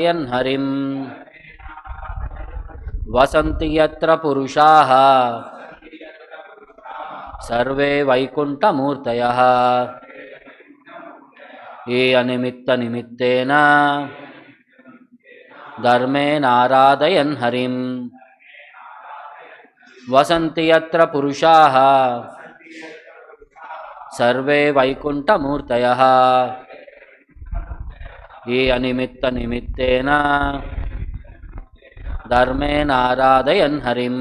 यन् हरिं वसन्ति यत्र पुरुषाः सर्वे वैकुण्ठमूर्तयः ये अनिमित्तनिमित्तेन धर्मेण आराधयन् हरिं वसन्ति यत्र पुरुषाः सर्वे वैकुण्ठमूर्तयः ये अनिमित्तनिमित्तेन धर्मेण आराधयन् हरिं.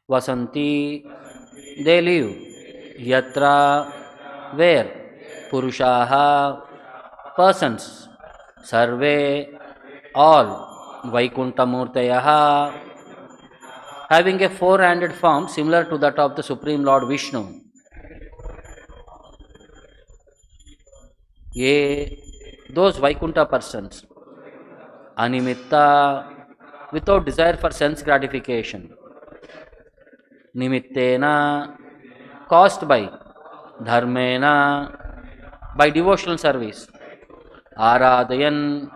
Vasanti, they live. Yatra, where? Purushaha, persons. Sarve, all. Vaikuṇṭamurtayaha, having a four-handed form similar to that of the Supreme Lord Vishnu. Those Vaikuṇṭha persons. Animitta, without desire for sense gratification. Nimittena, caused by. Dharmena, by devotional service. Aradayan,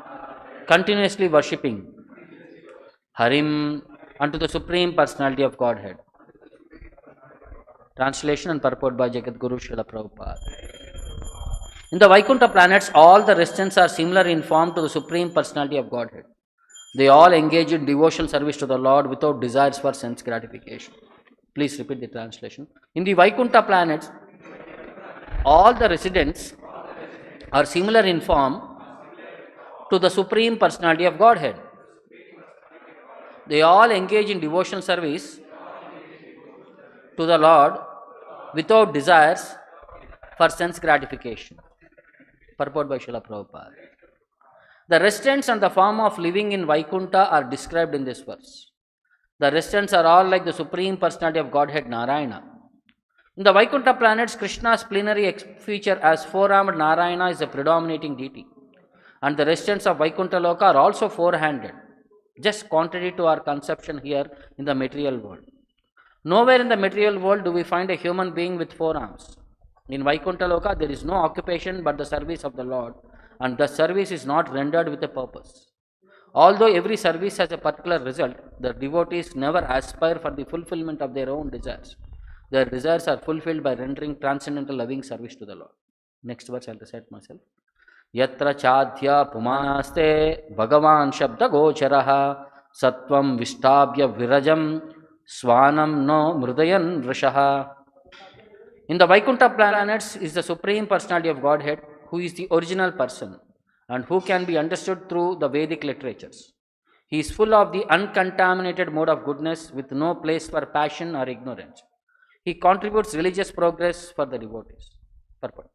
continuously worshipping. Harim, unto the Supreme Personality of Godhead. Translation and purport by Jagadguru Srila Prabhupada. In the Vaikuṇṭha planets, all the residents are similar in form to the Supreme Personality of Godhead. They all engage in devotional service to the Lord without desires for sense gratification. Please repeat the translation. In the Vaikuṇṭha planets, all the residents are similar in form to the Supreme Personality of Godhead. They all engage in devotional service to the Lord without desires for sense gratification. Purport by Srila Prabhupada. The residents and the form of living in Vaikuṇṭha are described in this verse. The residents are all like the Supreme Personality of Godhead Narayana. In the Vaikuṇṭha planets, Krishna's plenary feature as four-armed Narayana is the predominating deity. And the residents of Vaikuṇṭha Loka are also four-handed, just contrary to our conception here in the material world. Nowhere in the material world do we find a human being with four arms. In Vaikuṇṭha Loka, there is no occupation but the service of the Lord, and the service is not rendered with a purpose. Although every service has a particular result, the devotees never aspire for the fulfillment of their own desires. Their desires are fulfilled by rendering transcendental loving service to the Lord. Next verse I will recite myself. Yatra chadhya pumanaste bhagavan shabda gocharaha sattvam vistabhya virajam swanam no mrudayan vrishaha. In the Vaikuṇṭha planets is the Supreme Personality of Godhead, who is the original person and who can be understood through the Vedic literatures. He is full of the uncontaminated mode of goodness with no place for passion or ignorance. He contributes religious progress for the devotees. Purport.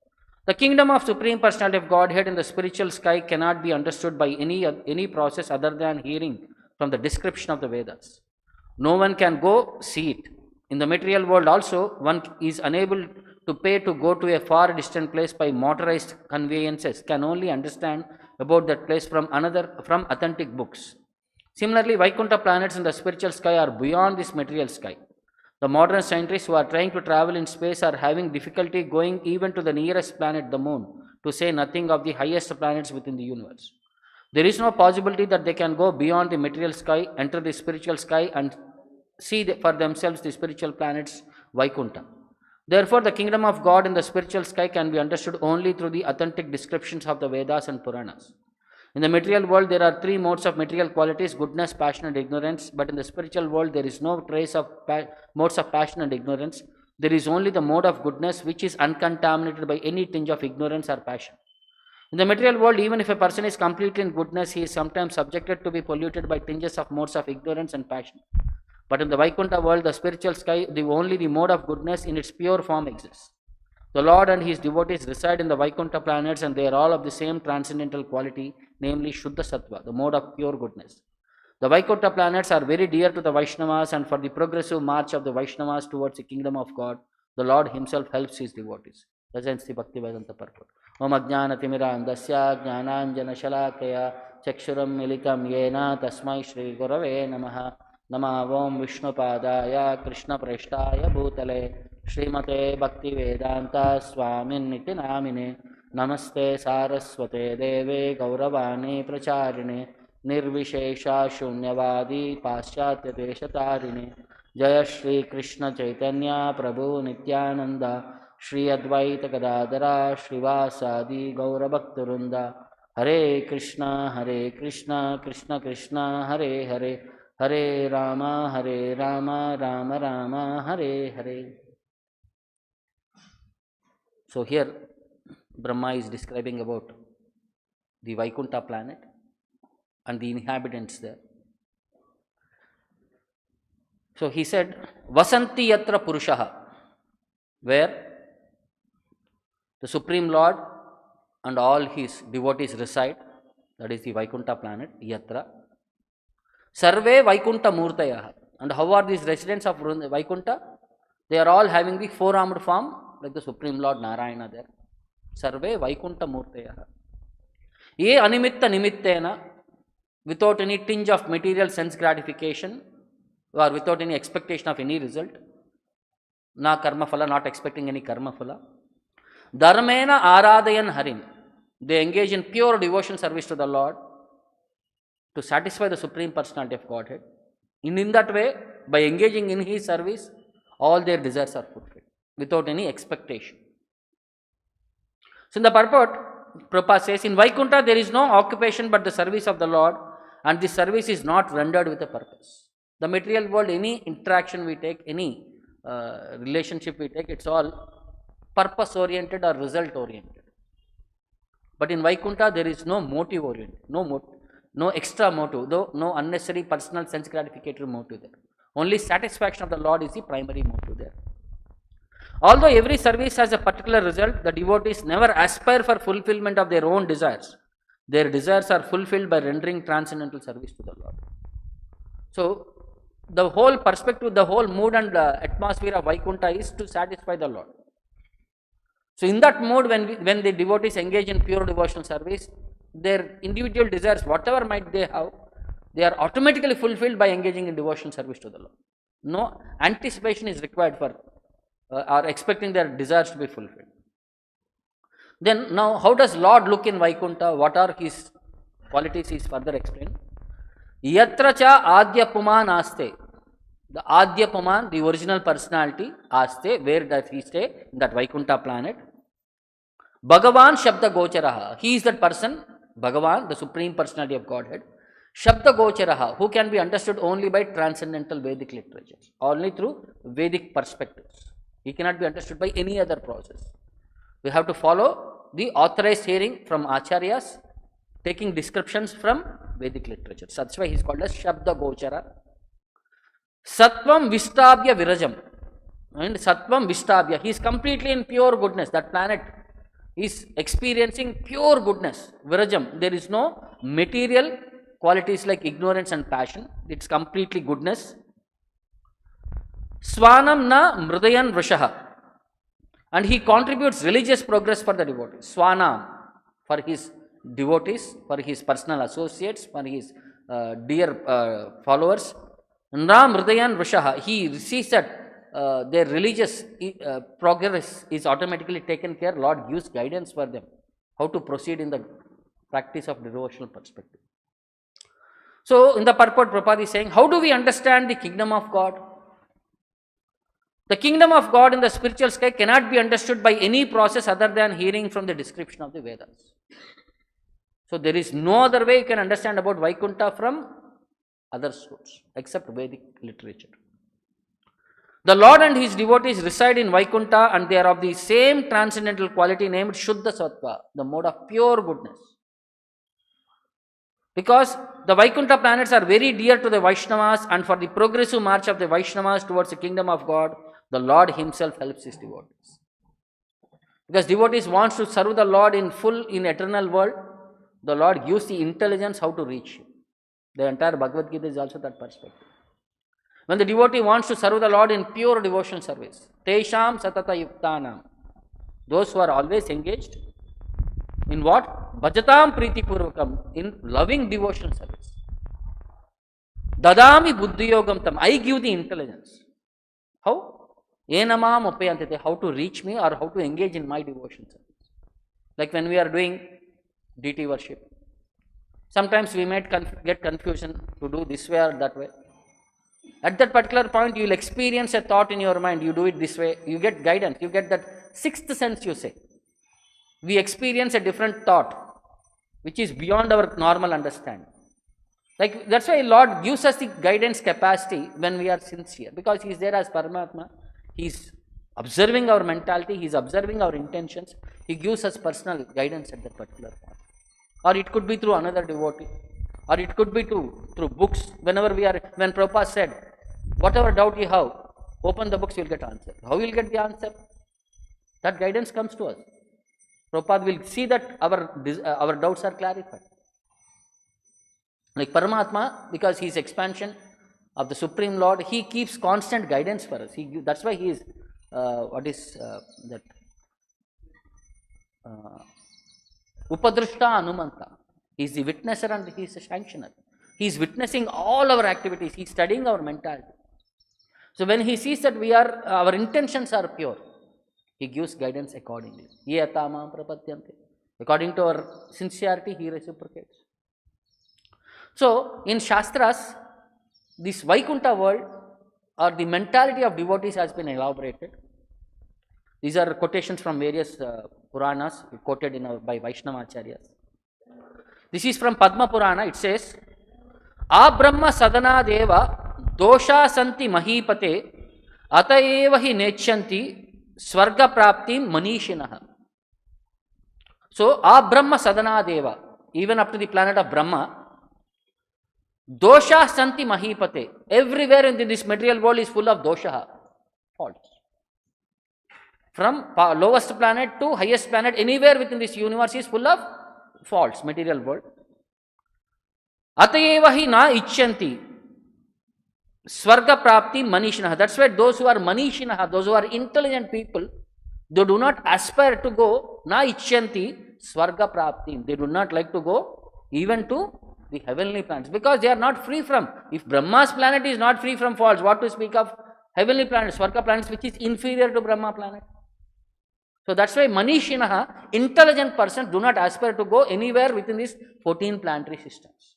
The kingdom of Supreme Personality of Godhead in the spiritual sky cannot be understood by any process other than hearing from the description of the Vedas. No one can go see it. In the material world also, one is unable to pay to go to a far distant place by motorized conveyances, can only understand about that place from authentic books. Similarly, Vaikuṇṭha planets in the spiritual sky are beyond this material sky. The modern scientists who are trying to travel in space are having difficulty going even to the nearest planet, the moon, to say nothing of the highest planets within the universe. There is no possibility that they can go beyond the material sky, enter the spiritual sky and see for themselves the spiritual planets Vaikuṇṭha. Therefore, the kingdom of God in the spiritual sky can be understood only through the authentic descriptions of the Vedas and Puranas. In the material world, there are three modes of material qualities: goodness, passion, and ignorance. But in the spiritual world, there is no trace of modes of passion and ignorance. There is only the mode of goodness, which is uncontaminated by any tinge of ignorance or passion. In the material world, even if a person is completely in goodness, he is sometimes subjected to be polluted by tinges of modes of ignorance and passion. But in the Vaikuṇṭha world, the spiritual sky, only the mode of goodness in its pure form exists. The Lord and his devotees reside in the Vaikuṇṭha planets, and they are all of the same transcendental quality, namely Shuddha Sattva, the mode of pure goodness. The Vaikuṇṭha planets are very dear to the Vaishnavas, and for the progressive march of the Vaishnavas towards the kingdom of God, the Lord himself helps his devotees. Presents the Bhakti Vedanta purport. Om Ajnana Timirandasya Jnananjana Shalakaya Chakshuram Militam Yena Tasmai Shri Gurave Namaha. Nama Om Vishnu Padaya Krishna Preshtaya Bhutale Srimate Bhakti Vedanta Swamin Niti Namine Namaste Saraswate Deve Gauravani Pracharine Nirvishesha Shunyavadi Paschatya Deshatarine Jaya Shri Krishna Chaitanya Prabhu Nityananda Shri Advaita Gadadara Srivasadi Gaurabhaktarunda Hare Krishna Krishna Krishna Hare Hare Hare Rama Rama Rama Hare Hare. So here Brahma is describing about the Vaikuṇṭha planet and the inhabitants there. So he said, Vasanti Yatra Purushaha, where the Supreme Lord and all his devotees reside, that is the Vaikuṇṭha planet, Yatra. Sarve Vaikuṇṭha Murtayah. And how are these residents of Vaikuṇṭha? They are all having the four-armed form, like the Supreme Lord Narayana there. Sarve Vaikuṇṭha Murtayah. Ye Animitta Nimittena, without any tinge of material sense gratification, or without any expectation of any result. Na karma phala, not expecting any karma phala. Dharmena Aradayan Harim. They engage in pure devotion service to the Lord to satisfy the Supreme Personality of Godhead. In that way, by engaging in his service, all their desires are fulfilled without any expectation. So in the purport, Prabhupada says, in Vaikuṇṭha there is no occupation but the service of the Lord, and this service is not rendered with a purpose. The material world, any interaction we take, any relationship we take, it's all purpose oriented or result oriented. But in Vaikuṇṭha there is no motive oriented, no extra motive, though no unnecessary personal sense gratificatory motive there. Only satisfaction of the Lord is the primary motive there. Although every service has a particular result, the devotees never aspire for fulfillment of their own desires. Their desires are fulfilled by rendering transcendental service to the Lord. So, the whole perspective, the whole mood and atmosphere of Vaikuṇṭha is to satisfy the Lord. So, in that mode, when the devotees engage in pure devotional service, their individual desires, whatever might they have, they are automatically fulfilled by engaging in devotional service to the Lord. No anticipation is required for or expecting their desires to be fulfilled. Then now, how does Lord look in Vaikuṇṭha? What are his qualities is further explained. Yatra cha Adyapuman aste. The Adyapuman, the original personality, aste, where does he stay? In that Vaikuṇṭha planet. Bhagavan Shabda Gocharaha. He is that person, Bhagavan, the Supreme Personality of Godhead. Shabda Gocharaha, who can be understood only by transcendental Vedic literature, only through Vedic perspectives. He cannot be understood by any other process. We have to follow the authorized hearing from Acharyas, taking descriptions from Vedic literature. So that's why he is called as Shabda Gochara. Sattvam Vishtabhya Virajam. And Sattvam Vishtabhya, he is completely in pure goodness. That planet is experiencing pure goodness. Virajam, there is no material qualities like ignorance and passion. It's completely goodness. Swanam na mrudayan vrashaha. And he contributes religious progress for the devotees. Swanam, for his devotees, for his personal associates, for his dear followers. Na mrudayan vrashaha. He sees that their religious progress is automatically taken care. Lord gives guidance for them, how to proceed in the practice of devotional perspective. So, in the purport, Prabhupada is saying, how do we understand the kingdom of God? The kingdom of God in the spiritual sky cannot be understood by any process other than hearing from the description of the Vedas. So there is no other way you can understand about Vaikuṇṭha from other source except Vedic literature. The Lord and his devotees reside in Vaikuṇṭha, and they are of the same transcendental quality named Shuddha Sattva, the mode of pure goodness. Because the Vaikuṇṭha planets are very dear to the Vaishnavas, and for the progressive march of the Vaishnavas towards the kingdom of God, the Lord himself helps his devotees. Because devotees wants to serve the Lord in full in eternal world, the Lord gives the intelligence how to reach him. The entire Bhagavad Gita is also that perspective. When the devotee wants to serve the Lord in pure devotional service, Tesham Satata Yuktanam, those who are always engaged in what? Bhajatam Priti Purvakam, in loving devotional service. Dadami Buddhi Yogam Tam, I give the intelligence. How? Enamam Upayantite, how to reach me or how to engage in my devotional service. Like when we are doing deity worship, sometimes we might get confusion to do this way or that way. At that particular point, you will experience a thought in your mind, you do it this way, you get guidance, you get that sixth sense, you say. We experience a different thought, which is beyond our normal understanding. Like, that's why Lord gives us the guidance capacity when we are sincere, because he is there as Paramatma, he is observing our mentality, he is observing our intentions, he gives us personal guidance at that particular point. Or it could be through another devotee, or it could be through books. Whenever we are, when Prabhupada said, whatever doubt you have, open the books, you will get answer. How you will get the answer? That guidance comes to us. Prabhupada will see that our doubts are clarified. Like Paramatma, because he is expansion of the Supreme Lord, he keeps constant guidance for us. That's why he is, Upadrishta Anumanta. He is the witnesser and he is the sanctioner. He is witnessing all our activities. He is studying our mentality. So when he sees that our intentions are pure, he gives guidance accordingly. According to our sincerity, he reciprocates. So in Shastras, this Vaikuṇṭha world or the mentality of devotees has been elaborated. These are quotations from various Puranas quoted by Vaishnava Acharyas. This is from Padma Purana. It says, Abrahma sadana deva dosha santi mahipate ataeva hi nechanti swarga praptim manishinaha. So, Abrahma sadana deva, even up to the planet of Brahma, dosha santi mahipate. Everywhere in this material world is full of dosha, faults. From lowest planet to highest planet, anywhere within this universe is full of faults, material world. Atayeva hi na ichyanti swarga prapti manishinaha. That's why those who are manishinaha, those who are intelligent people, they do not aspire to go na ichyanti swarga prapti. They do not like to go even to the heavenly planets, because they are not free from, if Brahma's planet is not free from faults, what to speak of heavenly planets, swarga planets, which is inferior to Brahma planet. So that's why Manishinaha, intelligent persons, do not aspire to go anywhere within these 14 planetary systems.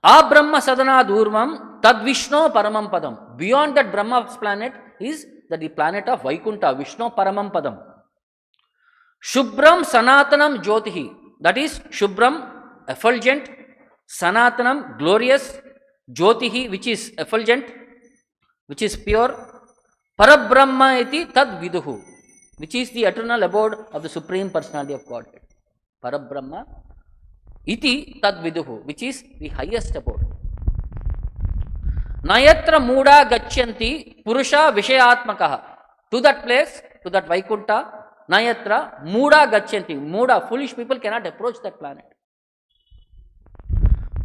Abrahma sadana durvam tad Vishnu paramam padam. Beyond that Brahma's planet is the planet of Vaikuṇṭha, Vishnu paramam padam. Shubram sanatanam jyotihi. That is Shubram, effulgent, Sanatanam, glorious, Jyotihi, which is effulgent, which is pure, Parabrahma iti tad viduhu, which is the eternal abode of the Supreme Personality of Godhead. Parabrahma iti tad viduhu, which is the highest abode. Nayatra muda gachanti purusha vishayatmakaha. To that place, to that Vaikuṇṭha, Nayatra muda gachanti. Muda, foolish people cannot approach that planet.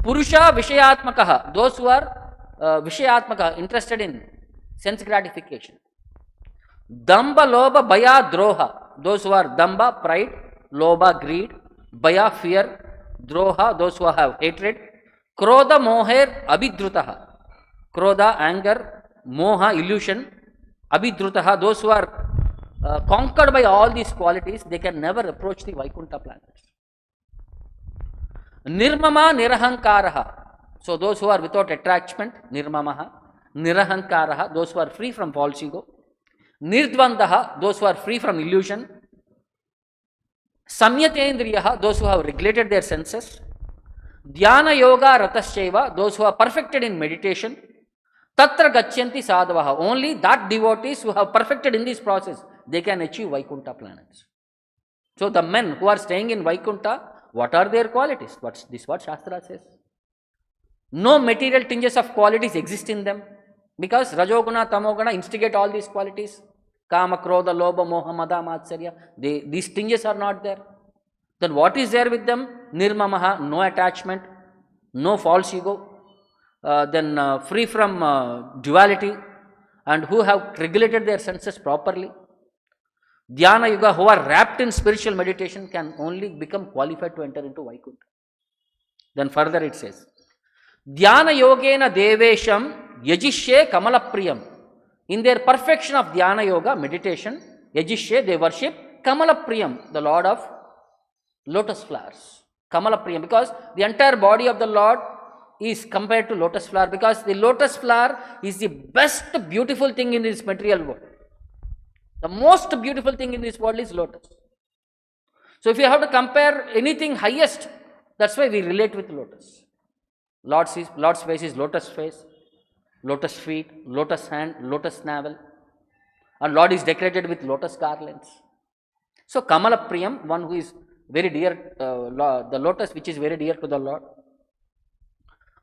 Purusha vishayatmakaha. Those who are vishayatmakaha, interested in sense gratification. Damba, loba, baya, droha. Those who are damba, pride, loba, greed, baya, fear, droha, those who have hatred. Krodha, moher, abhidrutaha. Krodha, anger, moha, illusion, abhidrutaha. Those who are conquered by all these qualities, they can never approach the Vaikuṇṭha planets. Nirmama, nirahankaraha. So those who are without attachment, nirmamaha. Nirahankaraha, those who are free from false ego. Nirdvandaha, those who are free from illusion. Samyatendriya, those who have regulated their senses. Dhyana yoga ratasyaiva, those who are perfected in meditation. Tatra gachanti sadhavaha, only that devotees who have perfected in this process, they can achieve Vaikuṇṭha planets. So the men who are staying in Vaikuṇṭha, what are their qualities? What's this what Shastra says? No material tinges of qualities exist in them, because Rajoguna, Tamoguna instigate all these qualities. Kama, Krodha, Lobha, Moha, Mada, Matsarya. These tinges are not there. Then what is there with them? Nirmamaha, no attachment, no false ego, then free from duality, and who have regulated their senses properly. Dhyana Yuga, who are wrapped in spiritual meditation, can only become qualified to enter into Vaikuṇṭha. Then further it says, Dhyana Yogena Devesham Yajishye Kamalapriyam. In their perfection of Dhyana Yoga, meditation, Yajishye, they worship Kamalapriyam, the Lord of lotus flowers. Kamalapriyam, because the entire body of the Lord is compared to lotus flower, because the lotus flower is the best beautiful thing in this material world. The most beautiful thing in this world is lotus. So if you have to compare anything highest, that's why we relate with lotus. Lord's face is lotus face, lotus feet, lotus hand, lotus navel, and Lord is decorated with lotus garlands. So Kamala Priyam, one who is very dear, the lotus which is very dear to the Lord.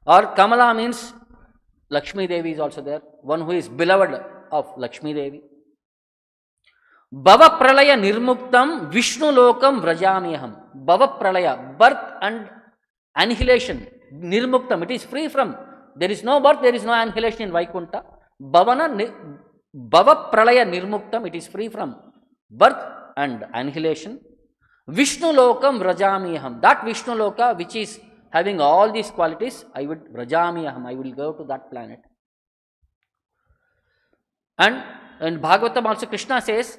Or Kamala means Lakshmi Devi is also there, one who is beloved of Lakshmi Devi. Bhava Pralaya Nirmuktam Vishnu Lokam Vrajamiham. Bhava Pralaya, birth and annihilation. Nirmuktam, it is free from. There is no birth, there is no annihilation in Vaikuṇṭha. Bhava Pralaya Nirmuktam, it is free from birth and annihilation. Vishnu Lokam Vrajamiham. That Vishnu Loka which is having all these qualities, I will go to that planet. And in Bhagavatam also Krishna says,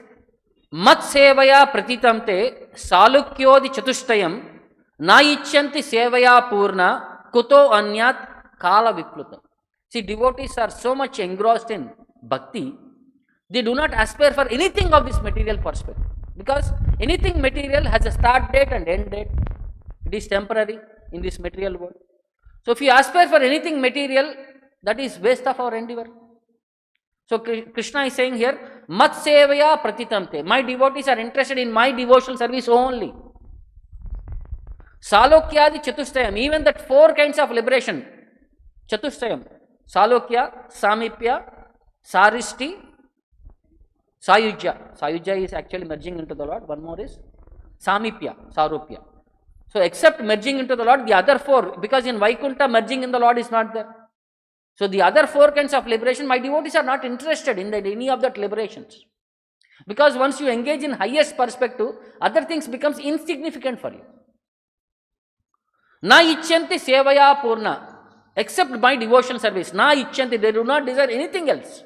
Mat sevaya pratitamte salukyodi chatushtayam na icchanti sevaya purna kuto anyat kala viplutam. See, devotees are so much engrossed in bhakti, they do not aspire for anything of this material perspective, because anything material has a start date and end date. It is temporary in this material world. So if you aspire for anything material, that is waste of our endeavor. So Krishna is saying here, Mat sevaya pratitamte. My devotees are interested in my devotional service only. Salokyadi chatushtayam. Even that 4 kinds of liberation. Chatushtayam. Salokya, Samipya, Saristi, Sayujya. Sayujya is actually merging into the Lord. One more is Samipya, Sarupya. So except merging into the Lord, the other 4, because in Vaikuṇṭha merging in the Lord is not there. So the other 4 kinds of liberation, my devotees are not interested in any of that liberations. Because once you engage in highest perspective, other things becomes insignificant for you. Na icchanti sevaya purna. Except my devotion service. Na icchanti, they do not desire anything else.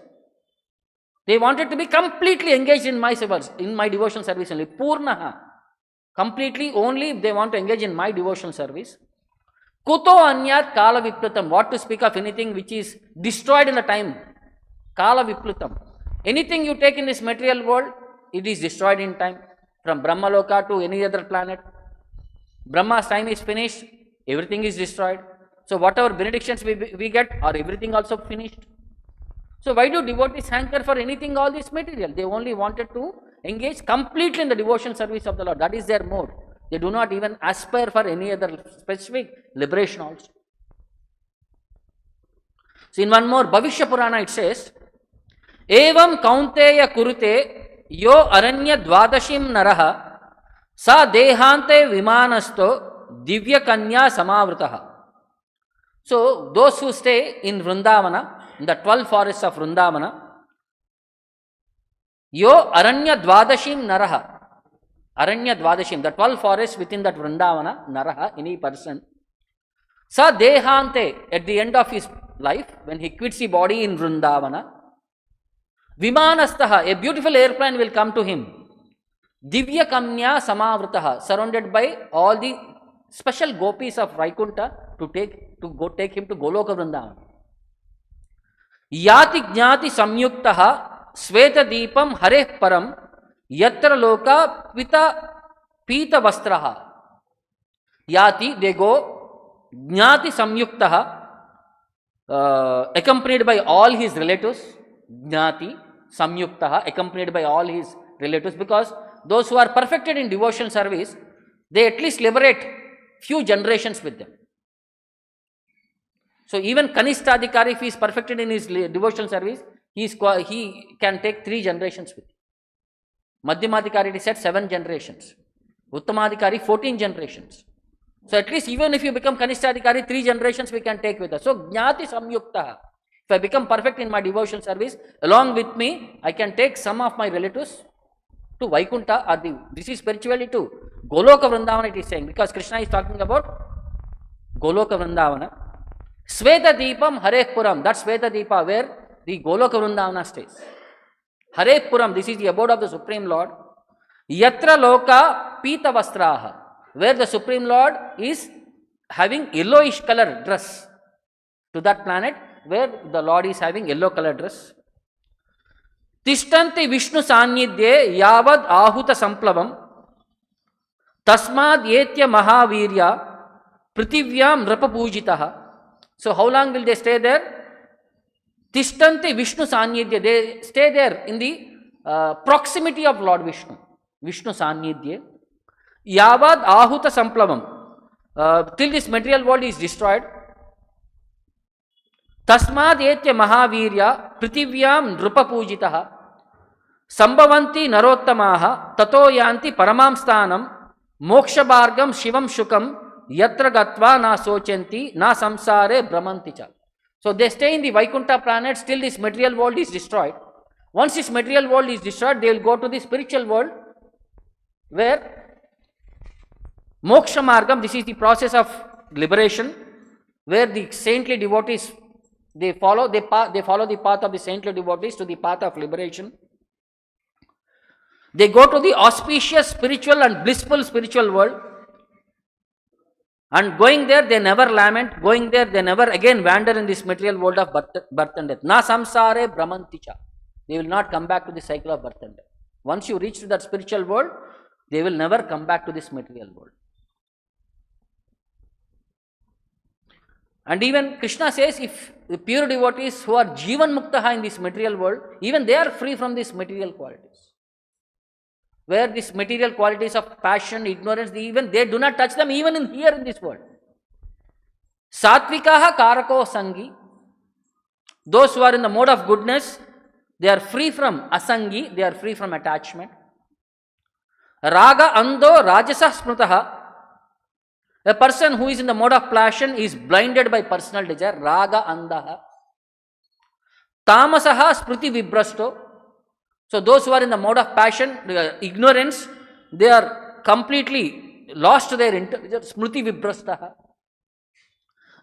They wanted to be completely engaged in my service, in my devotion service only. Purnaha. Completely only if they want to engage in my devotional service. Kuto anyat kala vipratam. What to speak of anything which is destroyed in the time. Kala vipratam. Anything you take in this material world, it is destroyed in time. From Brahmaloka to any other planet. Brahma's time is finished, everything is destroyed. So whatever benedictions we get, are everything also finished. So why do devotees hanker for anything, all this material? They only wanted to engage completely in the devotional service of the Lord. That is their mode. They do not even aspire for any other specific liberation also. So in one more Bhavishya Purana it says, Evam kaunteya kurute yo aranya dvadashim naraha sa dehante vimanasto divya kanya samavritaha. So those who stay in Vrindavana, in the 12 forests of Vrindavana, yo aranya dvadashim naraha. Aranya dvadashim, the 12 forests within that Vrindavana, naraha, any person. Sa dehante, at the end of his life, when he quits the body in Vrindavana, vimanastaha, a beautiful airplane will come to him. Divya kanya samavritaha, surrounded by all the special gopis of Vaikuṇṭha to go take him to Goloka Vrindavana. Yati jnati samyuktaha sveta deepam hareh param yatra loka pita Pita Vastraha. Yati, they go, Jnati Samyuktaha, accompanied by all his relatives. Jnati Samyuktaha, accompanied by all his relatives, because those who are perfected in devotional service, they at least liberate few generations with them. So even Kanishtadhikari, if he is perfected in his devotional service, he can take 3 generations with him. Madhyamadhikari, it is said 7 generations. Uttamadhikari, 14 generations. So at least even if you become Kanishtadhikari, 3 generations we can take with us. So Jnati Samyuktaha. If I become perfect in my devotional service, along with me, I can take some of my relatives to Vaikuṇṭha, or this is spiritually to Goloka Vrindavana, it is saying, because Krishna is talking about Goloka Vrindavana. Sveta Deepam Hare Puram, that's Sveta Deepa, where the Goloka Vrindavana stays. Hare Puram, this is the abode of the Supreme Lord. Yatra Loka Pita Vastraha, where the Supreme Lord is having yellowish color dress. To that planet where the Lord is having yellow color dress. Tishtanti Vishnu Sannidhye Yavad Ahuta Samplavam Tasmad Yetya Mahavirya Pritivyam Rapapujitaha. So how long will they stay there? Tishtanti Vishnu Sannidhye, they stay there in the proximity of Lord Vishnu. Vishnu Sannidhye Yavad Ahuta Samplavam, till this material world is destroyed. Tasmad Etya Mahavirya Pritivyam Nrupapujitaha Sambhavanti Narottamaha Tato Yanti Paramam Sthanam Moksha Bhargam Shivam Shukam Yatra Gatva Na Sochanti Na Samsare Brahmanticha. So they stay in the Vaikuṇṭha planet till this material world is destroyed. Once this material world is destroyed, they will go to the spiritual world where Moksha Margam, this is the process of liberation, where the saintly devotees, they follow the path of the saintly devotees to the path of liberation. They go to the auspicious spiritual and blissful spiritual world, and going there they never lament, going there they never again wander in this material world of birth and death. Na samsare brahmanticha, they will not come back to the cycle of birth and death. Once you reach to that spiritual world, they will never come back to this material world. And even Krishna says, if the pure devotees who are Jivan Muktaha in this material world, even they are free from these material qualities. Where these material qualities of passion, ignorance, even they do not touch them even here in this world. Satvikaha Karako Sangi, those who are in the mode of goodness, they are free from asangi, they are free from attachment. Raga Ando Rajasa Smrutaha, a person who is in the mode of passion is blinded by personal desire. Raga Andaha. Tamasaha Spriti Vibrasto. So those who are in the mode of passion, ignorance, they are completely lost to their Smriti Vibrastaha.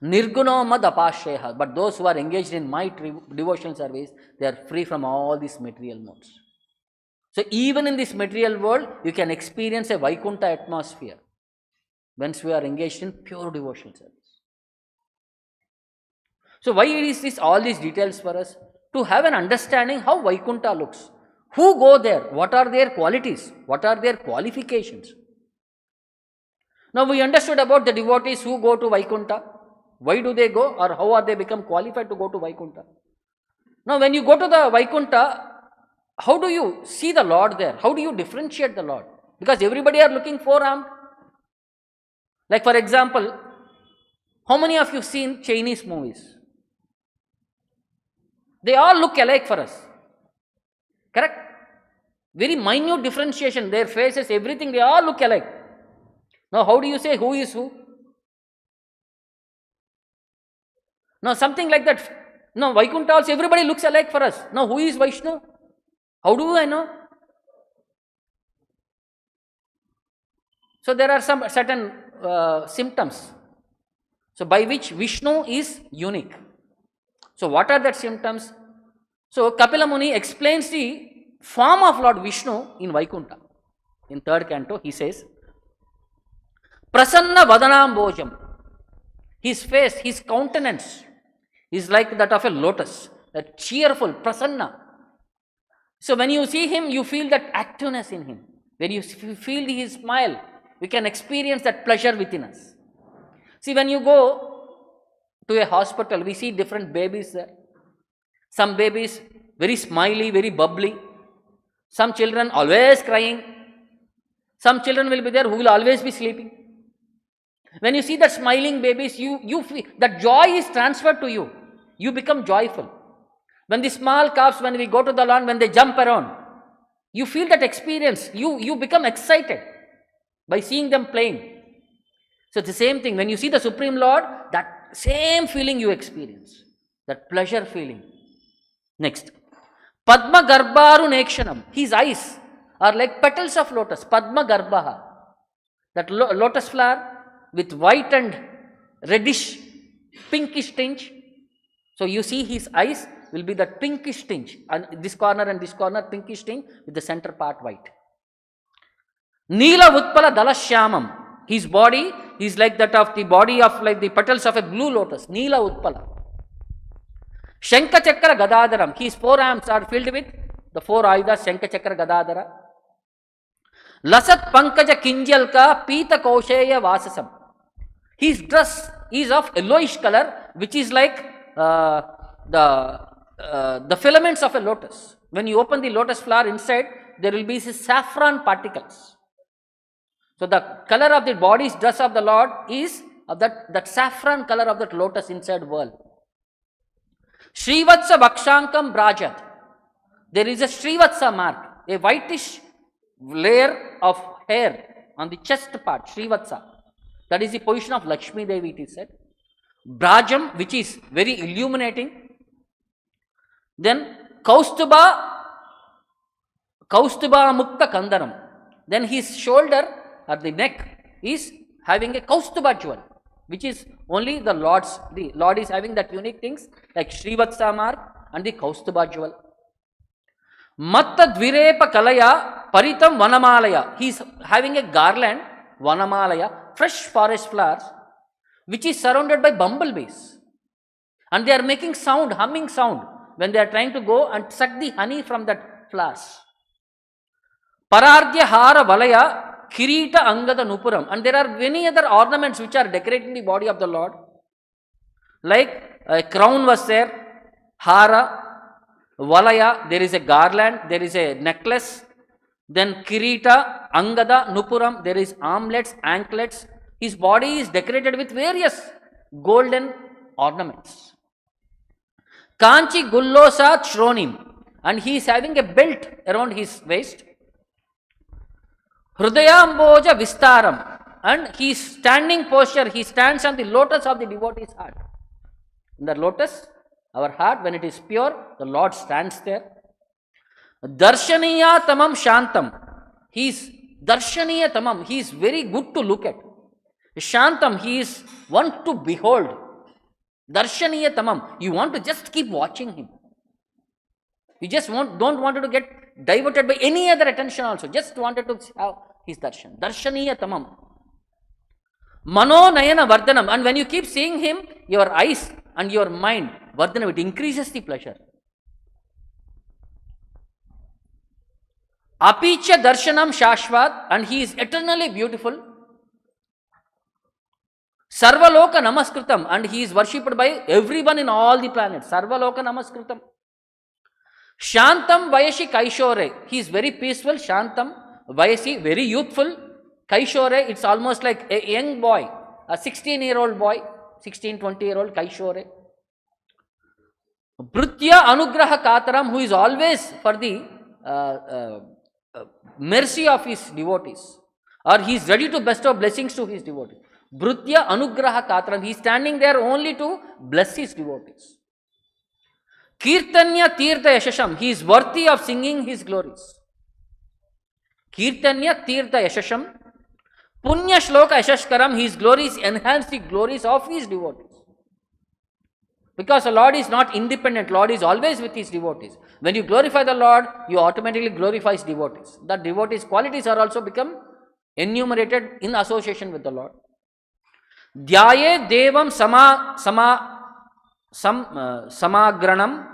Nirguno Mad Apasheha. But those who are engaged in my devotional service, they are free from all these material modes. So even in this material world, you can experience a Vaikuṇṭha atmosphere once we are engaged in pure devotional service. So why is this all these details for us? To have an understanding how Vaikuṇṭha looks. Who go there? What are their qualities? What are their qualifications? Now we understood about the devotees who go to Vaikuṇṭha. Why do they go, or how are they become qualified to go to Vaikuṇṭha? Now when you go to the Vaikuṇṭha, how do you see the Lord there? How do you differentiate the Lord? Because everybody are looking forearmed. Like for example, how many of you seen Chinese movies? They all look alike for us. Correct? Very minute differentiation, their faces, everything, they all look alike. Now how do you say who is who? Now something like that. Now Vaikuṇṭha also, everybody looks alike for us. Now who is Vaishnu? How do I know? So there are some certain symptoms. So by which Vishnu is unique. So what are that symptoms? So Kapila Muni explains the form of Lord Vishnu in Vaikuṇṭha. In 3rd canto, he says, Prasanna Vadanambojam. His face, his countenance is like that of a lotus, a cheerful, prasanna. So when you see him, you feel that activeness in him. When you feel his smile, we can experience that pleasure within us. See, when you go to a hospital, we see different babies there. Some babies very smiley, very bubbly. Some children always crying. Some children will be there who will always be sleeping. When you see that smiling babies, you feel that joy is transferred to you. You become joyful. When the small calves, when we go to the lawn, when they jump around, you feel that experience. You become excited by seeing them playing. So it's the same thing. When you see the Supreme Lord, that same feeling you experience. That pleasure feeling. Next. Padma Garbharu Nekshanam. His eyes are like petals of lotus. Padma Garbhaha. That lotus flower with white and reddish, pinkish tinge. So you see his eyes will be that pinkish tinge. And this corner pinkish tinge with the center part white. Neela Utpala Dalashyamam. His body is like that of the body of like the petals of a blue lotus. Neela Utpala. Shanka Chakra Gadadaram. His forearms are filled with the four ayudas, Shanka Chakra Gadadara. Lasat Pankaja Kinjalka Pita Kausheya Vasasam. His dress is of yellowish color, which is like the filaments of a lotus. When you open the lotus flower, inside there will be saffron particles. So the color of the body's dress of the Lord is of that saffron color of that lotus inside world. Srivatsa Vakshankam Brajat. There is a Srivatsa mark, a whitish layer of hair on the chest part, Srivatsa. That is the position of Lakshmi Devi, it is said. Brajam, which is very illuminating. Then Kaustubha Mukta Kandaram. Then his shoulder or the neck is having a Kaustubha jewel, which is only the Lord's. The Lord is having that unique things like Srivatsa mark and the Kaustubha jewel. Matta Dvirepa Kalaya Paritam Vanamalaya. He is having a garland, Vanamalaya, fresh forest flowers, which is surrounded by bumblebees. And they are making sound, humming sound, when they are trying to go and suck the honey from that flowers. Parardhya Hara Valaya Kirita Angada Nupuram. And there are many other ornaments which are decorating the body of the Lord. Like a crown was there, Hara, Valaya, there is a garland, there is a necklace. Then Kirita, Angada, Nupuram, there is armlets, anklets. His body is decorated with various golden ornaments. Kanchi Gullosat Shronim. And he is having a belt around his waist. Hrudayamboja Vistaram. And his standing posture, he stands on the lotus of the devotee's heart. In the lotus, our heart, when it is pure, the Lord stands there. Darshaniya Tamam Shantam. He is Darshaniya Tamam. He is very good to look at. Shantam, he is one to behold. Darshaniya Tamam. You want to just keep watching him. You just don't want to get diverted by any other attention also. Just wanted to have his darshan. Darshaniya Tamam. Mano Nayana Vardhanam. And when you keep seeing him, your eyes and your mind, Vardhanam, it increases the pleasure. Apicha Darshanam Shashvat. And he is eternally beautiful. Sarvaloka Namaskritam. And he is worshipped by everyone in all the planets. Sarvaloka Namaskritam. Shantam Vayashi Kaishore. He is very peaceful. Shantam Vayashi, very youthful. Kaishore, it's almost like a young boy, a 16-year-old boy, 16, 20-year-old Kaishore. Bhrutya Anugraha Kataram, who is always for the mercy of his devotees, or he is ready to bestow blessings to his devotees. Bhrutya Anugraha Kataram, he is standing there only to bless his devotees. Kirtanya Tirtha Yashasham, he is worthy of singing his glories. Kirtanya Tirtha Yashasham. Punya Shloka Yashashkaram, his glories enhance the glories of his devotees. Because the Lord is not independent, Lord is always with his devotees. When you glorify the Lord, you automatically glorify his devotees. The devotees' qualities are also become enumerated in association with the Lord. Dhyaye Devam Samagranam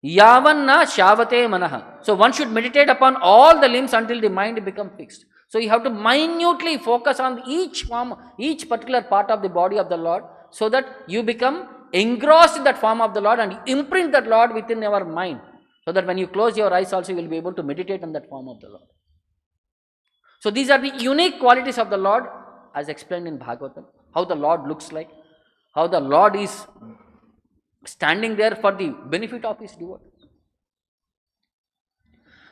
Yavanna shavate manaha. So one should meditate upon all the limbs until the mind becomes fixed. So you have to minutely focus on each form, each particular part of the body of the Lord, so that you become engrossed in that form of the Lord and imprint that Lord within your mind. So that when you close your eyes also, you will be able to meditate on that form of the Lord. So these are the unique qualities of the Lord as explained in Bhagavatam. How the Lord looks like, how the Lord is standing there for the benefit of his devotees.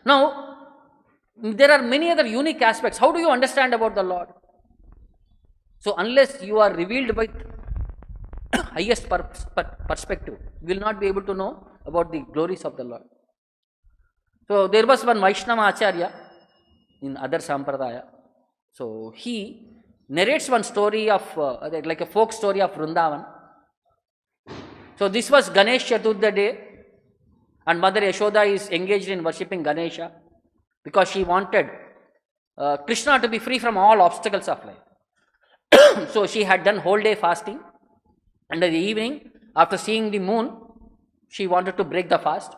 Now, there are many other unique aspects. How do you understand about the Lord? So unless you are revealed by highest perspective, you will not be able to know about the glories of the Lord. So there was one Vaishnava Acharya in other Sampradaya. So he narrates one story of, like a folk story of Vrindavan. So this was Ganesh Chaturthi day, and Mother Yashoda is engaged in worshipping Ganesha because she wanted Krishna to be free from all obstacles of life. So she had done whole day fasting, and in the evening, after seeing the moon, she wanted to break the fast.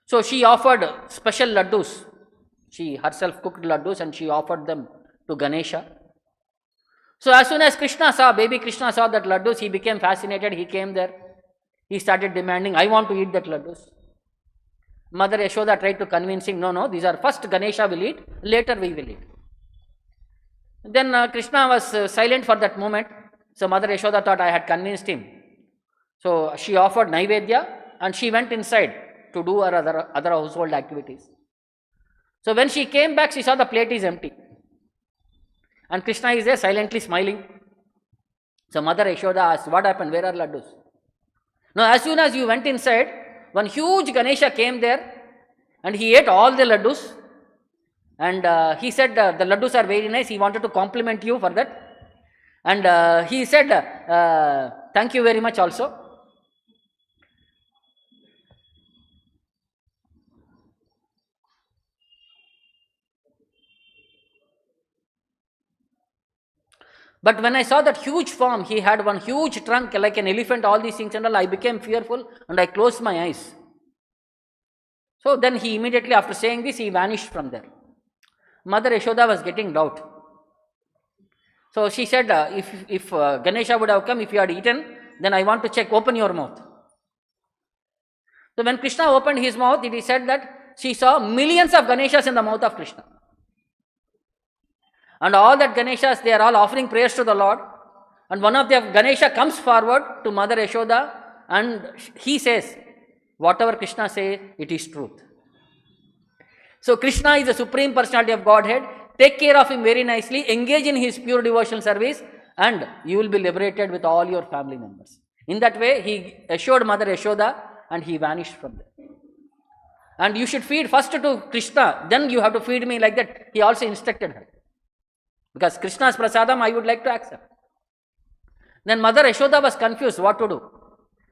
So she offered special laddus. She herself cooked laddus and she offered them to Ganesha. So as soon as baby Krishna saw that laddus, he became fascinated. He came there. He started demanding, I want to eat that laddus. Mother Yashoda tried to convince him, no, these are first Ganesha will eat, later we will eat. Then Krishna was silent for that moment. So Mother Yashoda thought I had convinced him. So she offered Naivedya and she went inside to do her other household activities. So when she came back, she saw the plate is empty. And Krishna is there silently smiling. So Mother Yashoda asked, what happened? Where are laddus? Now as soon as you went inside, one huge Ganesha came there and he ate all the laddus. And he said, the laddus are very nice. He wanted to compliment you for that. And he said, thank you very much also. But when I saw that huge form, he had one huge trunk like an elephant, all these things and all, I became fearful and I closed my eyes. So then he immediately, after saying this, he vanished from there. Mother Yashoda was getting doubt. So she said, if Ganesha would have come, if you had eaten, then I want to check, open your mouth. So when Krishna opened his mouth, it is said that she saw millions of Ganeshas in the mouth of Krishna. And all that Ganeshas, they are all offering prayers to the Lord. And one of the Ganesha comes forward to Mother Yashoda and he says, whatever Krishna says, it is truth. So Krishna is the Supreme Personality of Godhead. Take care of him very nicely, engage in his pure devotional service, and you will be liberated with all your family members. In that way, he assured Mother Yashoda and he vanished from there. And you should feed first to Krishna, then you have to feed me like that. He also instructed her. Because Krishna's prasadam I would like to accept. Then Mother Yashoda was confused what to do.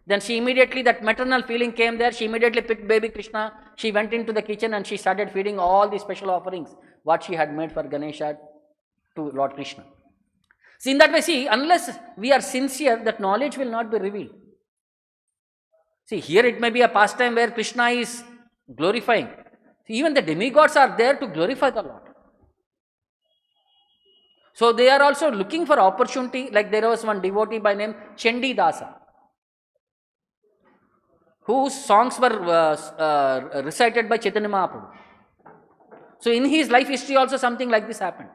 Then she immediately, that maternal feeling came there, she immediately picked baby Krishna, she went into the kitchen and she started feeding all the special offerings, what she had made for Ganesha to Lord Krishna. See, in that way, see, unless we are sincere, that knowledge will not be revealed. See, here it may be a pastime where Krishna is glorifying. See, even the demigods are there to glorify the Lord. So they are also looking for opportunity, like there was one devotee by name Chandi Dasa, whose songs were recited by Chaitanya Mahaprabhu. So in his life history also something like this happened.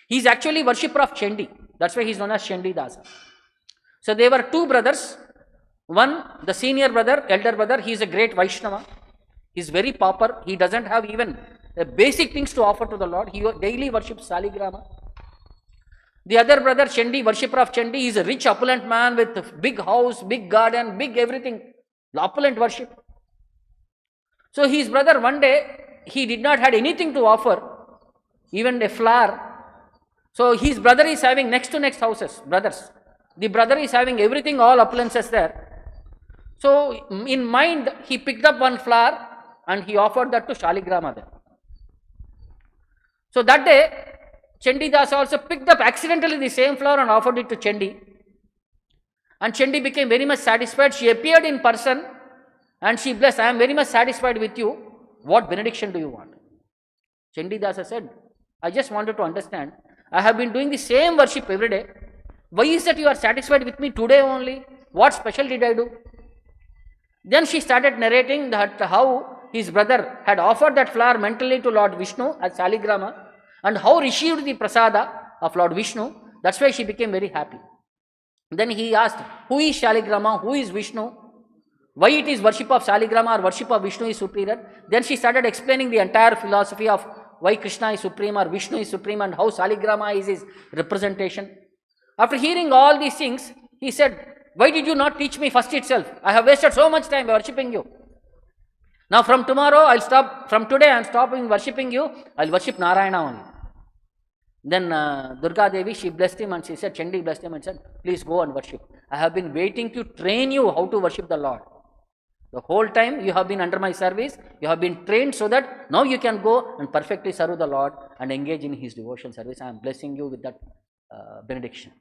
He is actually worshipper of Chandi. That's why he is known as Chandi Dasa. So there were two brothers. One, the senior brother, elder brother, he is a great Vaishnava. He is very pauper. He doesn't have even basic things to offer to the Lord. He daily worships Saligrama. The other brother, Chandi, worshipper of Chandi, he is a rich, opulent man with big house, big garden, big everything, opulent worship. So his brother, one day, he did not have anything to offer, even a flower. So his brother is having next to next houses, brothers. The brother is having everything, all opulences there. So in mind, he picked up one flower and he offered that to Shaligrama there. So that day, Chandi Das also picked up accidentally the same flower and offered it to Chandi. And Chandi became very much satisfied. She appeared in person And she blessed, I am very much satisfied with you. What benediction do you want? Chandi Dasa said, I just wanted to understand. I have been doing the same worship every day. Why is that you are satisfied with me today only? What special did I do? Then she started narrating that how his brother had offered that flower mentally to Lord Vishnu as Saligrama, and how received the prasada of Lord Vishnu. That's why she became very happy. Then he asked, who is Shaligrama, who is Vishnu? Why it is worship of Shaligrama or worship of Vishnu is superior? Then she started explaining the entire philosophy of why Krishna is supreme or Vishnu is supreme and how Shaligrama is his representation. After hearing all these things, he said, why did you not teach me first itself? I have wasted so much time worshipping you. Now from tomorrow, I'll stop, from today I'm stopping worshipping you, I'll worship Narayana only. Then Durga Devi, she blessed him and she said, Chandi blessed him and said, please go and worship. I have been waiting to train you how to worship the Lord. The whole time you have been under my service, you have been trained so that now you can go and perfectly serve the Lord and engage in his devotional service. I am blessing you with that benediction.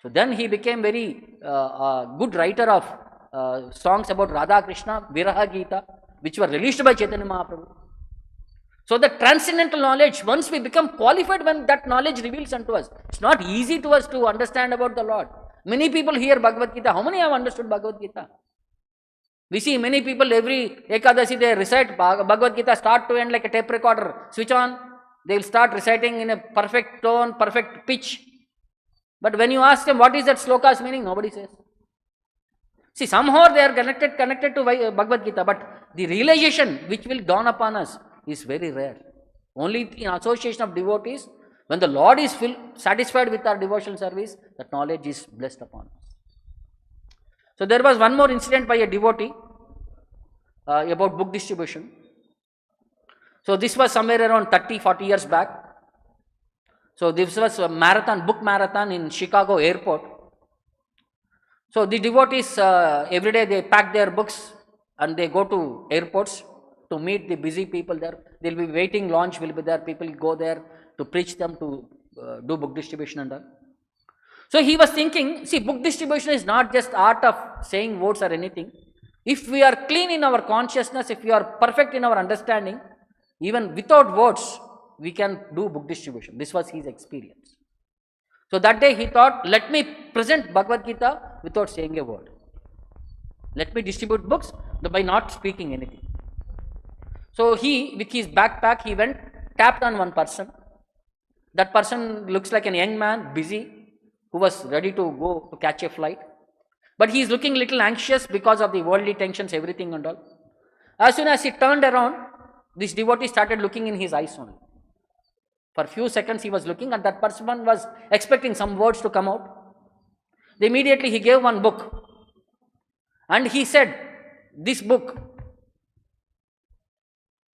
So then he became very good writer of songs about Radha Krishna, Viraha Gita, which were released by Chaitanya Mahaprabhu. So the transcendental knowledge, once we become qualified when that knowledge reveals unto us, it's not easy to us to understand about the Lord. Many people hear Bhagavad Gita. How many have understood Bhagavad Gita? We see many people every Ekadashi they recite Bhagavad Gita start to end like a tape recorder. Switch on, they will start reciting in a perfect tone, perfect pitch. But when you ask them what is that sloka's meaning, nobody says. See, somehow they are connected to Bhagavad Gita, but the realization which will dawn upon us is very rare. Only in association of devotees, when the Lord is satisfied with our devotional service, that knowledge is blessed upon us. So there was one more incident by a devotee about book distribution. So this was somewhere around 30-40 years back. So this was a marathon, book marathon in Chicago airport. So the devotees every day they pack their books and they go to airports to meet the busy people there. They'll be waiting, launch will be there, people go there to preach them, to do book distribution and all. So he was thinking, see, book distribution is not just art of saying words or anything. If we are clean in our consciousness, if we are perfect in our understanding, even without words, we can do book distribution. This was his experience. So that day he thought, let me present Bhagavad Gita without saying a word. Let me distribute books by not speaking anything. So he, with his backpack, he went, tapped on one person. That person looks like a young man, busy, who was ready to go to catch a flight. But he is looking little anxious because of the worldly tensions, everything and all. As soon as he turned around, this devotee started looking in his eyes only. For a few seconds he was looking and that person was expecting some words to come out. Immediately he gave one book. And he said, this book,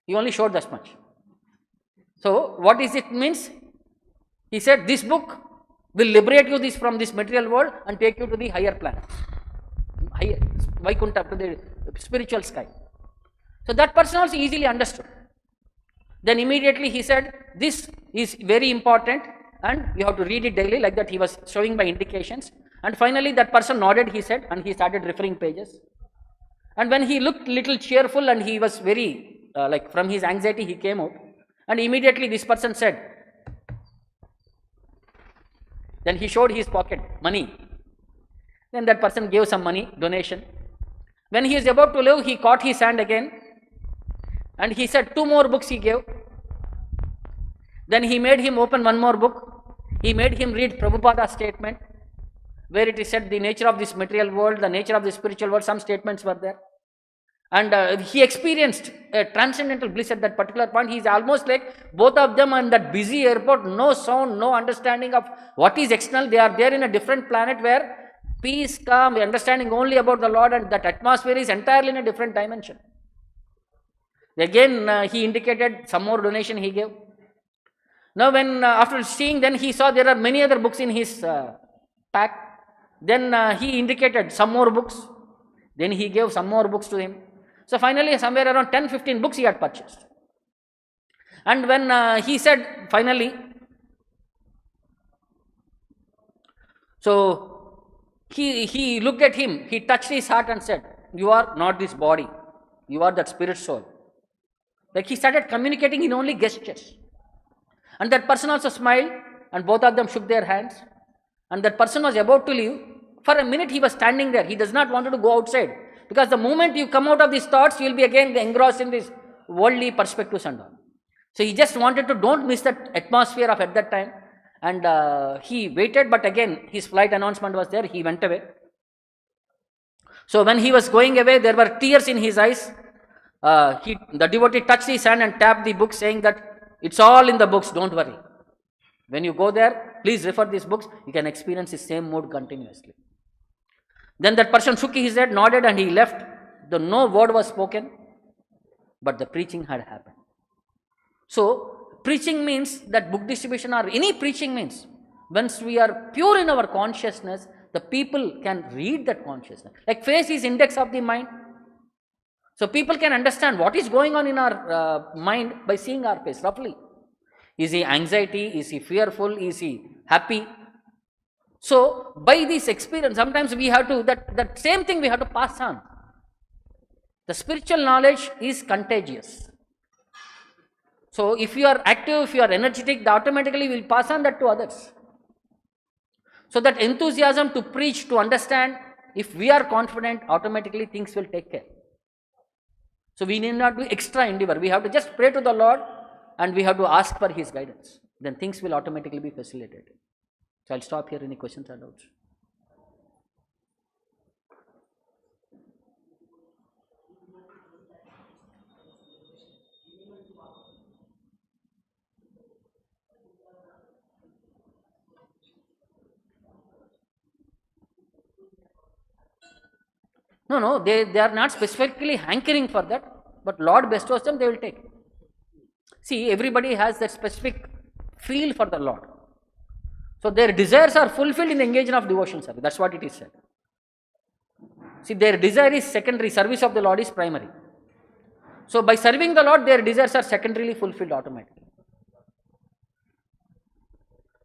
he only showed this much. So what is it means? He said, this book will liberate you from this material world and take you to the higher planets, higher Vaikuṇṭha, to the spiritual sky. So that person also easily understood. Then immediately he said, this is very important and you have to read it daily, like that he was showing by indications. And finally that person nodded his head and he started referring pages. And when he looked little cheerful and he was very, like from his anxiety he came out. And immediately this person said, then he showed his pocket, money. Then that person gave some money, donation. When he is about to leave, he caught his hand again. And he said 2 more books he gave. Then he made him open one more book. He made him read Prabhupada's statement, where it is said the nature of this material world, the nature of the spiritual world, some statements were there. And he experienced a transcendental bliss at that particular point. He is almost like both of them on that busy airport, no sound, no understanding of what is external. They are there in a different planet where peace, calm, understanding only about the Lord, and that atmosphere is entirely in a different dimension. Again, he indicated some more donation he gave. Now when after seeing, then he saw there are many other books in his pack. Then he indicated some more books. Then he gave some more books to him. So finally somewhere around 10-15 books he had purchased. And when he said finally, so he looked at him, he touched his heart and said, you are not this body, you are that spirit soul. Like he started communicating in only gestures. And that person also smiled, and both of them shook their hands. And that person was about to leave. For a minute he was standing there. He does not want to go outside. Because the moment you come out of these thoughts, you will be again engrossed in these worldly perspectives and all. So he just wanted to don't miss that atmosphere of at that time. And he waited, but again his flight announcement was there. He went away. So when he was going away, there were tears in his eyes. The devotee touched his hand and tapped the book, saying that it's all in the books, don't worry. When you go there, please refer these books. You can experience the same mood continuously. Then that person shook his head, nodded, and he left. No word was spoken, but the preaching had happened. So preaching means that book distribution or any preaching means once we are pure in our consciousness, the people can read that consciousness. Like face is index of the mind. So people can understand what is going on in our mind by seeing our face roughly. Is he anxiety? Is he fearful? Is he happy? So by this experience, sometimes we have to, that same thing we have to pass on. The spiritual knowledge is contagious. So if you are active, if you are energetic, automatically will pass on that to others. So that enthusiasm to preach, to understand, if we are confident, automatically things will take care. So we need not do extra endeavor. We have to just pray to the Lord and we have to ask for His guidance. Then things will automatically be facilitated. So I'll stop here. Any questions or doubts? No, they are not specifically hankering for that, but Lord bestows them, they will take. See, everybody has that specific feel for the Lord. So their desires are fulfilled in the engagement of devotional service. That's what it is said. See, their desire is secondary, service of the Lord is primary. So by serving the Lord, their desires are secondarily fulfilled automatically.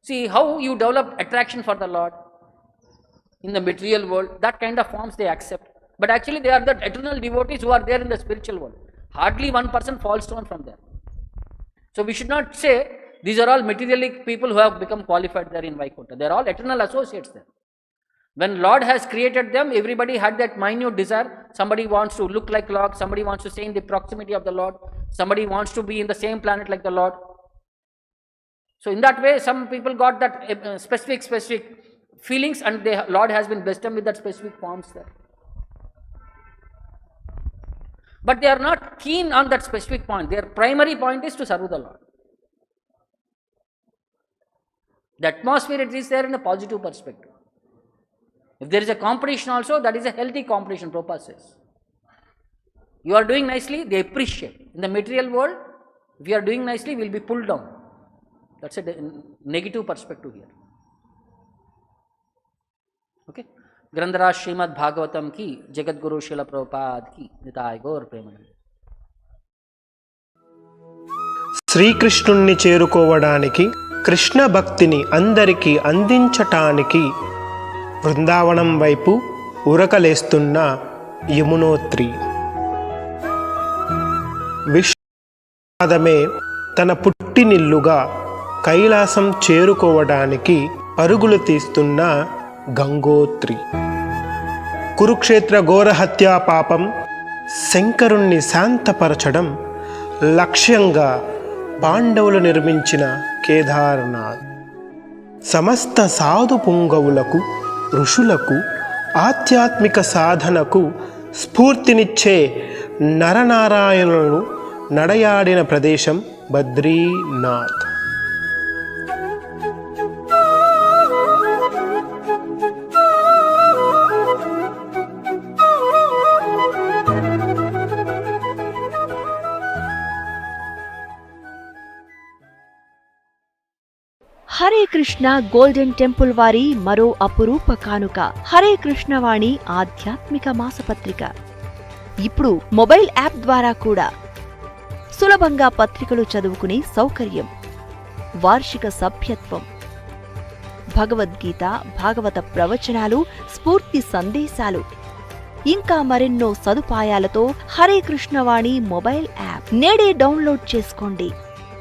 See how you develop attraction for the Lord in the material world, that kind of forms they accept. But actually they are the eternal devotees who are there in the spiritual world. Hardly one person falls down from there. So we should not say these are all materialistic people who have become qualified there in Vaikuṇṭha. They are all eternal associates there. When Lord has created them, everybody had that minute desire. Somebody wants to look like Lord, somebody wants to stay in the proximity of the Lord, somebody wants to be in the same planet like the Lord. So in that way, some people got that specific feelings, and the Lord has been blessed them with that specific forms there. But they are not keen on that specific point. Their primary point is to serve the Lord. The atmosphere it is there in a positive perspective. If there is a competition also, that is a healthy competition, Prabhupada says. You are doing nicely, they appreciate. In the material world, if you are doing nicely, we will be pulled down. That's a negative perspective here. Okay? ग्रंथराज Shrimad Bhagavatam की जगत गुरु शिल प्रभुपाद की निताय गौर प्रेमनंद. శ్రీకృష్ణుణ్ణి చేరుకోవడానికి కృష్ణ భక్తిని అందరికీ అందించటానికి బృందావనం వైపు ఉరకలేస్తున్న యమునోత్రి. విష్ణుపాదమే తన పుట్టినిల్లుగా కైలాసం చేరుకోవడానికి పరుగులు తీస్తున్న గంగోత్రి. కురుక్షేత్ర ఘోరహత్యా పాపం శంకరుణ్ణి శాంతపరచడం లక్ష్యంగా పాండవులు నిర్మించిన కేదార్నాథ్. సమస్త సాధు పుంగవులకు, ఋషులకు, ఆధ్యాత్మిక సాధనకు స్ఫూర్తినిచ్చే నరనారాయణులను నడయాడిన ప్రదేశం బద్రీనాథ్. హరే కృష్ణ గోల్డెన్ టెంపుల్ వారి మరో అపురూప కానుక హరే కృష్ణవాణి ఆధ్యాత్మిక మాసపత్రిక. ఇప్పుడు మొబైల్ యాప్ ద్వారా కూడా సులభంగా పత్రికలు చదువుకునే సౌకర్యం, వార్షిక సభ్యత్వం, భగవద్గీత, భాగవత ప్రవచనాలు, స్ఫూర్తి సందేశాలు, ఇంకా మరెన్నో సదుపాయాలతో హరే కృష్ణవాణి మొబైల్ యాప్ నేడే డౌన్లోడ్ చేసుకోండి.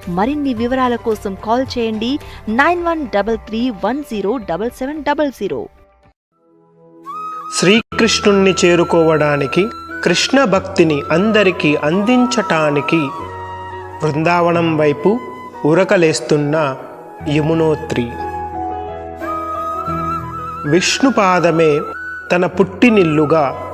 మరిన్ని వివరాల కోసం కాల్ చేయండి 9133107700. శ్రీకృష్ణుణ్ణి చేరుకోవడానికి, కృష్ణ భక్తిని అందరికీ అందించటానికి బృందావనం వైపు ఉరకలేస్తున్న యమునోత్రి. విష్ణుపాదమే తన పుట్టినిల్లుగా